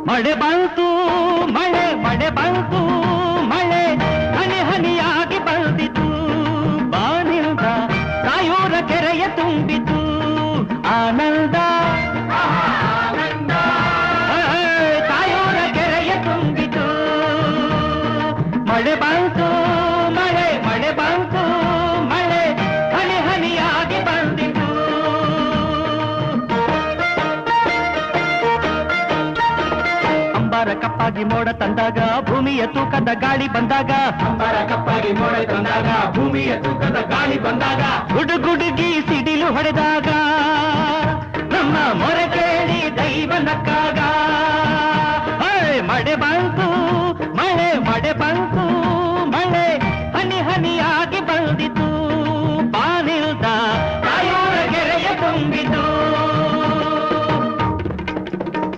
ಮಳೆ ಬಂತು ಮಳೆ ಮಳೆ ಬಂತು ಮಳೆ ಹನಿ ಹನಿಯಾಗಿ ಬಂದಿತು ಬಾನಿಂದ ಕಾಯೂರ ಕೆರೆಯ ತುಂಬಿತು ಆನಂದ ಕಾಯೂರ ಕೆರೆಯ ತುಂಬಿತು ಮಳೆ ಬಂತು ಮಳೆ ಮಳೆ ಬಂತು ಮಳೆ ಹನಿ ಹನಿಯಾಗಿ ಬಂದಿತು ಅಂಬಾರ ಕಪ್ಪಾಗಿ ಮೋಡ ತಂದಾಗ ಭೂಮಿಯ ತೂಕದ ಗಾಳಿ ಬಂದಾಗ ಅಂಬಾರ ಕಪ್ಪಾಗಿ ಮೋಡ ತಂದಾಗ ಭೂಮಿಯ ತೂಕದ ಗಾಳಿ ಬಂದಾಗ ಗುಡುಗುಡುಗಿ ಸಿಡಿಲು ಹೊಡೆದಾಗ ನಮ್ಮ ಮೊರೆ ಕೇಳಿ ದೈವ ನಕ್ಕಾಗ